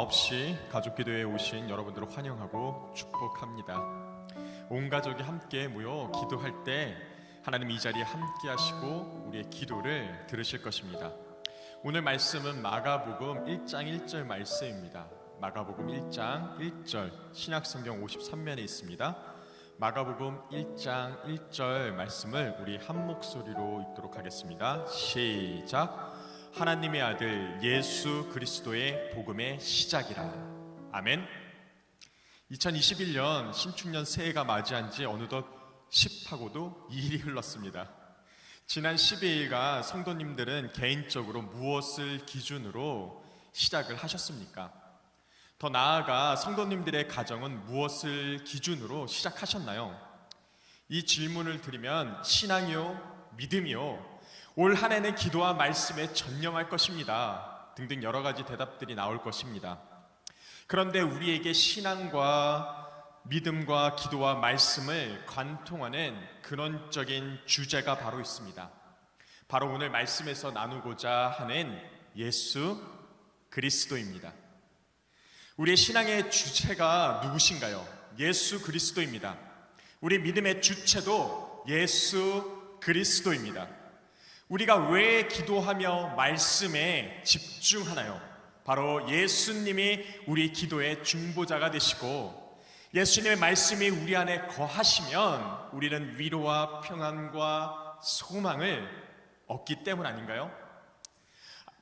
9시 가족기도회에 오신 여러분들을 환영하고 축복합니다. 온 가족이 함께 모여 기도할 때 하나님 이 자리에 함께 하시고 우리의 기도를 들으실 것입니다. 오늘 말씀은 마가복음 1장 1절 말씀입니다. 마가복음 1장 1절 신약성경 53면에 있습니다. 마가복음 1장 1절 말씀을 우리 한 목소리로 읽도록 하겠습니다. 시작. 하나님의 아들 예수 그리스도의 복음의 시작이라. 아멘. 2021년 신축년 새해가 맞이한 지 어느덧 10하고도 2일이 흘렀습니다. 지난 12일간 성도님들은 개인적으로 무엇을 기준으로 시작을 하셨습니까? 더 나아가 성도님들의 가정은 무엇을 기준으로 시작하셨나요? 이 질문을 드리면 신앙이요? 믿음이요? 올 한 해는 기도와 말씀에 전념할 것입니다 등등 여러 가지 대답들이 나올 것입니다. 그런데 우리에게 신앙과 믿음과 기도와 말씀을 관통하는 근원적인 주제가 바로 있습니다. 바로 오늘 말씀에서 나누고자 하는 예수 그리스도입니다. 우리의 신앙의 주체가 누구신가요? 예수 그리스도입니다. 우리 믿음의 주체도 예수 그리스도입니다. 우리가 왜 기도하며 말씀에 집중하나요? 바로 예수님이 우리 기도의 중보자가 되시고 예수님의 말씀이 우리 안에 거하시면 우리는 위로와 평안과 소망을 얻기 때문 아닌가요?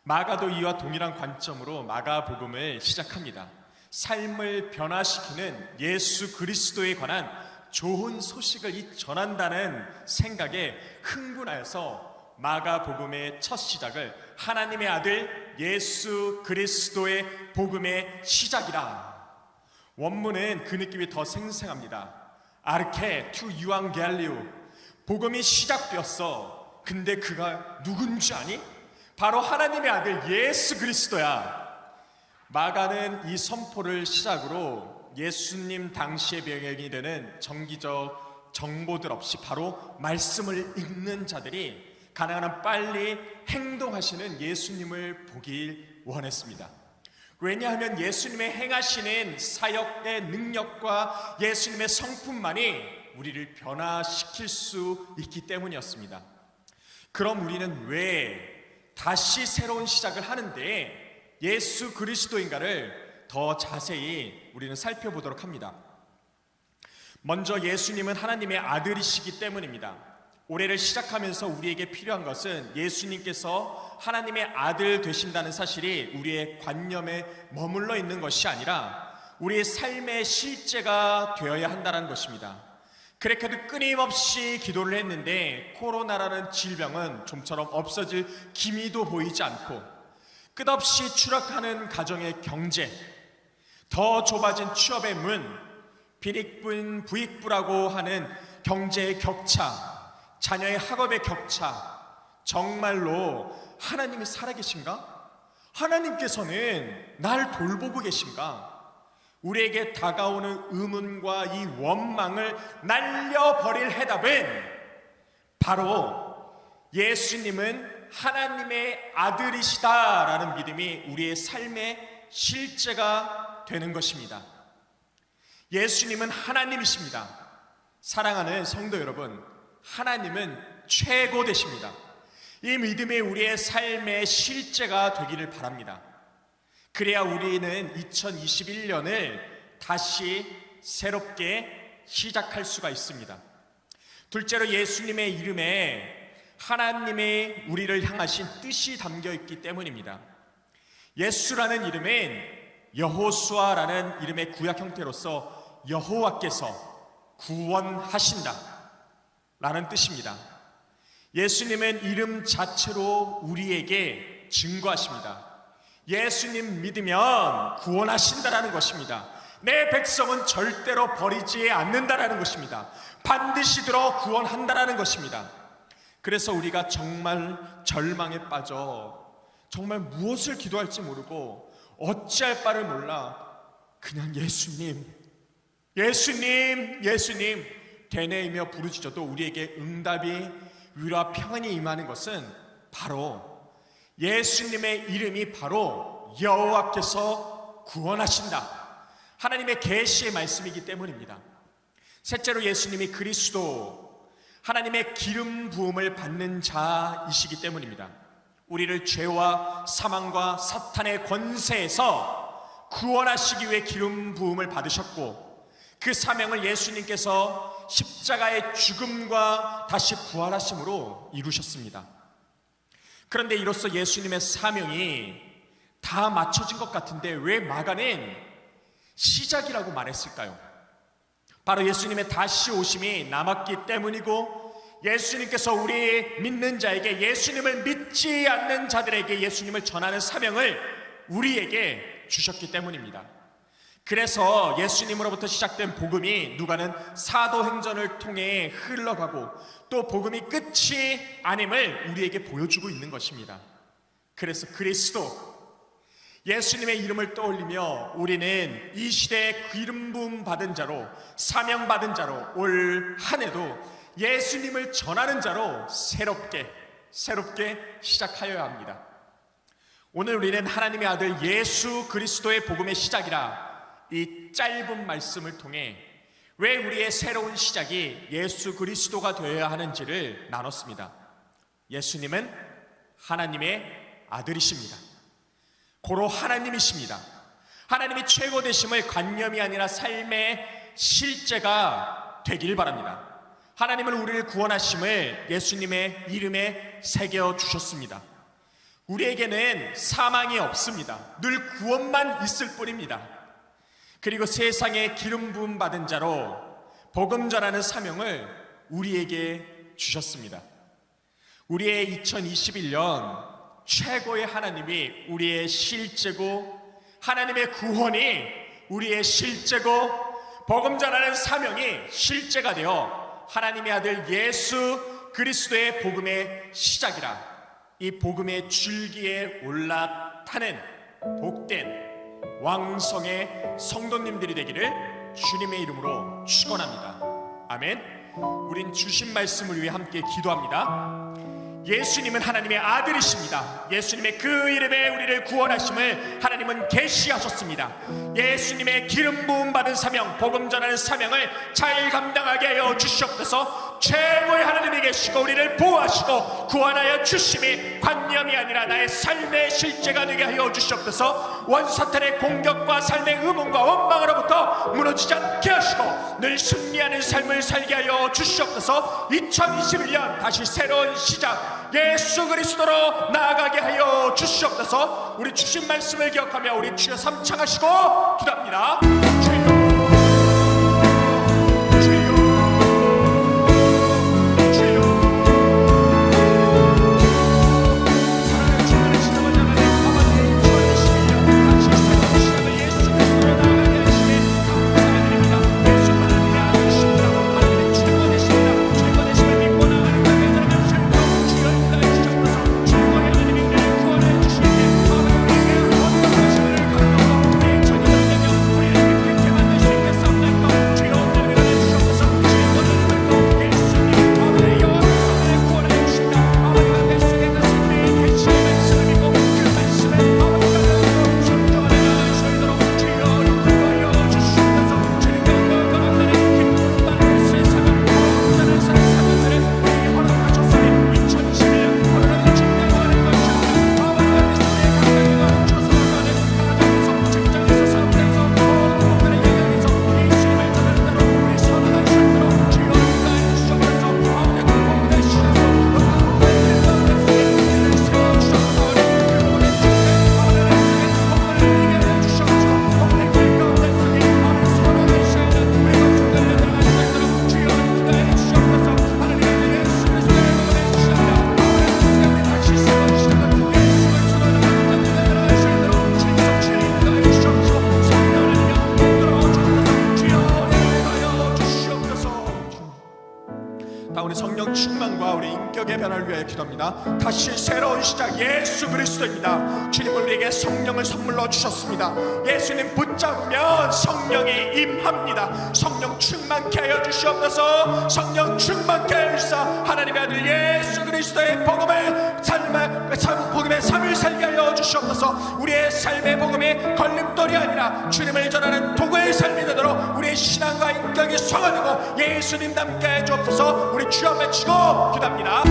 마가도 이와 동일한 관점으로 마가복음을 시작합니다. 삶을 변화시키는 예수 그리스도에 관한 좋은 소식을 전한다는 생각에 흥분하여서 마가복음의 첫 시작을 하나님의 아들 예수 그리스도의 복음의 시작이라. 원문은 그 느낌이 더 생생합니다. 아르케 투 유앙겔리오, 복음이 시작되었어. 근데 그가 누군지 아니? 바로 하나님의 아들 예수 그리스도야. 마가는 이 선포를 시작으로 예수님 당시의 배경이 되는 정기적 정보들 없이 바로 말씀을 읽는 자들이 가능한 한 빨리 행동하시는 예수님을 보길 원했습니다. 왜냐하면 예수님의 행하시는 사역의 능력과 예수님의 성품만이 우리를 변화시킬 수 있기 때문이었습니다. 그럼 우리는 왜 다시 새로운 시작을 하는데 예수 그리스도인가를 더 자세히 우리는 살펴보도록 합니다. 먼저 예수님은 하나님의 아들이시기 때문입니다. 올해를 시작하면서 우리에게 필요한 것은 예수님께서 하나님의 아들 되신다는 사실이 우리의 관념에 머물러 있는 것이 아니라 우리의 삶의 실제가 되어야 한다는 것입니다. 그렇게도 끊임없이 기도를 했는데 코로나라는 질병은 좀처럼 없어질 기미도 보이지 않고 끝없이 추락하는 가정의 경제, 더 좁아진 취업의 문, 빈익분 부익부라고 하는 경제의 격차, 자녀의 학업의 격차, 정말로 하나님이 살아계신가? 하나님께서는 날 돌보고 계신가? 우리에게 다가오는 의문과 이 원망을 날려버릴 해답은 바로 예수님은 하나님의 아들이시다라는 믿음이 우리의 삶의 실제가 되는 것입니다. 예수님은 하나님이십니다. 사랑하는 성도 여러분, 하나님은 최고 되십니다. 이 믿음이 우리의 삶의 실제가 되기를 바랍니다. 그래야 우리는 2021년을 다시 새롭게 시작할 수가 있습니다. 둘째로 예수님의 이름에 하나님의 우리를 향하신 뜻이 담겨 있기 때문입니다. 예수라는 이름은 여호수아라는 이름의 구약 형태로서 여호와께서 구원하신다 라는 뜻입니다. 예수님은 이름 자체로 우리에게 증거하십니다. 예수님 믿으면 구원하신다라는 것입니다. 내 백성은 절대로 버리지 않는다라는 것입니다. 반드시 들어 구원한다라는 것입니다. 그래서 우리가 정말 절망에 빠져 정말 무엇을 기도할지 모르고 어찌할 바를 몰라 그냥 예수님 되뇌이며 부르짖어도 우리에게 응답이 위로와 평안이 임하는 것은 바로 예수님의 이름이 바로 여호와께서 구원하신다. 하나님의 계시의 말씀이기 때문입니다. 셋째로 예수님이 그리스도, 하나님의 기름 부음을 받는 자이시기 때문입니다. 우리를 죄와 사망과 사탄의 권세에서 구원하시기 위해 기름 부음을 받으셨고, 그 사명을 예수님께서 십자가의 죽음과 다시 부활하심으로 이루셨습니다. 그런데 이로써 예수님의 사명이 다 맞춰진 것 같은데 왜 마가는 시작이라고 말했을까요? 바로 예수님의 다시 오심이 남았기 때문이고, 예수님께서 우리 믿는 자에게, 예수님을 믿지 않는 자들에게 예수님을 전하는 사명을 우리에게 주셨기 때문입니다. 그래서 예수님으로부터 시작된 복음이 누가는 사도행전을 통해 흘러가고 또 복음이 끝이 아님을 우리에게 보여주고 있는 것입니다. 그래서 그리스도, 예수님의 이름을 떠올리며 우리는 이 시대에 기름 부음 받은 자로, 사명 받은 자로 올 한 해도 예수님을 전하는 자로 새롭게 시작하여야 합니다. 오늘 우리는 하나님의 아들 예수 그리스도의 복음의 시작이라 이 짧은 말씀을 통해 왜 우리의 새로운 시작이 예수 그리스도가 되어야 하는지를 나눴습니다. 예수님은 하나님의 아들이십니다. 고로 하나님이십니다. 하나님이 최고 되심을 관념이 아니라 삶의 실제가 되길 바랍니다. 하나님은 우리를 구원하심을 예수님의 이름에 새겨주셨습니다. 우리에게는 사망이 없습니다. 늘 구원만 있을 뿐입니다. 그리고 세상에 기름 부음 받은 자로 복음 전하는 사명을 우리에게 주셨습니다. 우리의 2021년 최고의 하나님이 우리의 실제고, 하나님의 구원이 우리의 실제고, 복음 전하는 사명이 실제가 되어 하나님의 아들 예수 그리스도의 복음의 시작이라 이 복음의 줄기에 올라타는 복된 왕성의 성도님들이 되기를 주님의 이름으로 축원합니다. 아멘. 우린 주신 말씀을 위해 함께 기도합니다. 예수님은 하나님의 아들이십니다. 예수님의 그 이름에 우리를 구원하심을 하나님은 계시하셨습니다. 예수님의 기름 부음 받은 사명, 복음 전하는 사명을 잘 감당하게 하여 주시옵소서. 최고의 하나님이 계시고 우리를 보호하시고 구원하여 주심이 관념이 아니라 나의 삶의 실제가 되게 하여 주시옵소서. 원사탄의 공격과 삶의 의문과 원망으로부터 무너지지 않게 하시고 늘 승리하는 삶을 살게 하여 주시옵소서. 2021년 다시 새로운 시작 예수 그리스도로 나아가게 하여 주시옵소서. 우리 주신 말씀을 기억하며 우리 주여 삼창하시고 기도합니다. 기도합니다. 다시 새로운 시작 예수 그리스도입니다. 주님은 우리에게 성령을 선물로 주셨습니다. 예수님 붙잡으면 성령이 임합니다. 성령 충만케 하여 주시옵소서. 성령 충만케 하여 주시사 하나님의 아들 예수 그리스도의 복음의 삶의 복음의 3일 살게 하여 주시옵소서. 우리의 삶의 복음이 걸림돌이 아니라 주님을 전하는 도구의 삶이 되도록 우리의 신앙과 인격이 성화되고 예수님 닮게 해 주옵소서. 우리 주 앞에 치고 기도합니다.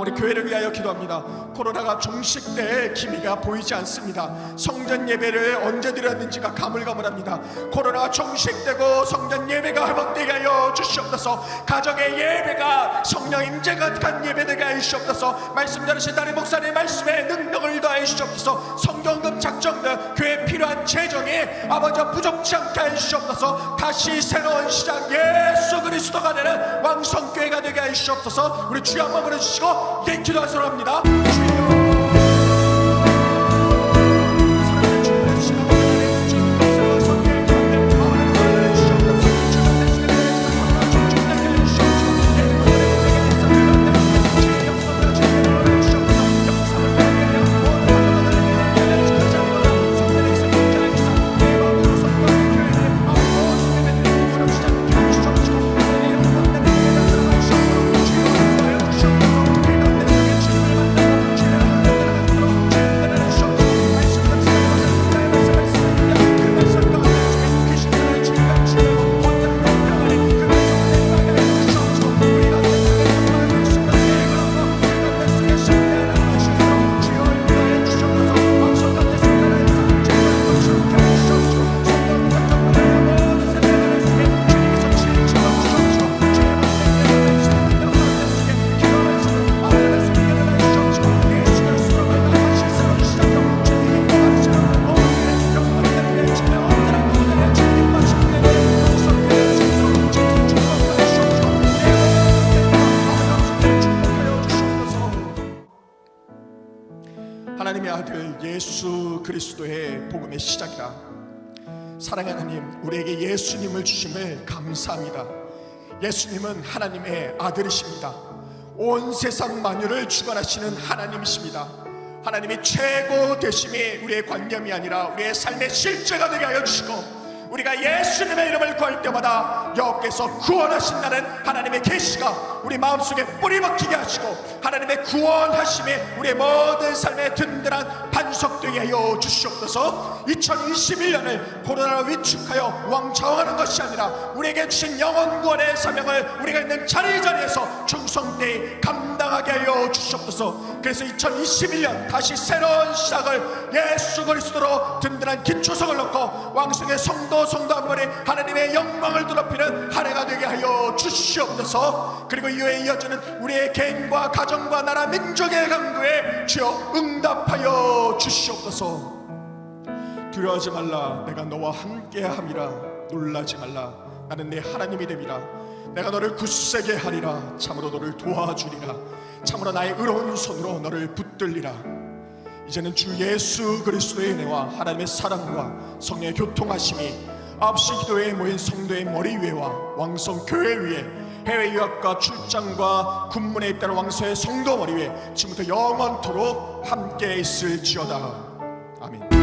우리 교회를 위하여 기도합니다. 코로나가 종식될 기미가 보이지 않습니다. 성전 예배를 언제 드렸는지가 가물가물합니다. 코로나가 종식되고 성전 예배가 회복되게 하여 주시옵소서. 가정의 예배가 성령 임재가 간 예배되게 하여 주시옵소서. 말씀 전하신 다리 목사님 말씀에 능력을 더하여 주시옵소서. 성경금 작정된 교회에 필요한 재정이 아버지 부족치 않게 하여 주시옵소서. 다시 새로운 시작 예수 그리스도가 되는 왕성교회가 되게 하여 주시옵소서. 우리 주여 한번 부르시고 예 기도하소서 합니다. 하나님의 아들 예수 그리스도의 복음의 시작이라. 사랑하는 하나님, 우리에게 예수님을 주심을 감사합니다. 예수님은 하나님의 아들이십니다. 온 세상 만유를 주관하시는 하나님이십니다. 하나님이 최고 되심이 우리의 관념이 아니라 우리의 삶의 실제가 되게 하여 주시고, 우리가 예수님의 이름을 구할 때마다 여호와께서 구원하신다는 하나님의 계시가 우리 마음속에 뿌리 박히게 하시고, 하나님의 구원하심이 우리의 모든 삶에 든든한 반석되게 하여 주시옵소서. 2021년을 코로나로 위축하여 왕창하는 것이 아니라 우리에게 주신 영원 구원의 사명을 우리가 있는 자리자리에서 충성되이 감당하게 하여 주시옵소서. 그래서 2021년 다시 새로운 시작을 예수 그리스도로 든든한 기초석을 놓고 왕성의 성도 한 번에 하나님의 영광을 드높이는 한 해가 되게 하여 주시옵소서. 그리고 이후에 이어지는 우리의 개인과 가정과 나라 민족의 강도에 주여 응답하여 주시옵소서. 두려워하지 말라, 내가 너와 함께함이라. 놀라지 말라, 나는 내 하나님이 됨이라. 내가 너를 굳세게 하리라. 참으로 너를 도와주리라. 참으로 나의 의로운 손으로 너를 붙들리라. 이제는 주 예수 그리스도의 은혜와 하나님의 사랑과 성령의 교통하심이 9시 기도회에 모인 성도의 머리 위에와 왕성 교회 위에, 해외 유학과 출장과 군문에 입다는 왕성의 성도 머리 위에 지금부터 영원토록 함께 있을지어다. 아멘.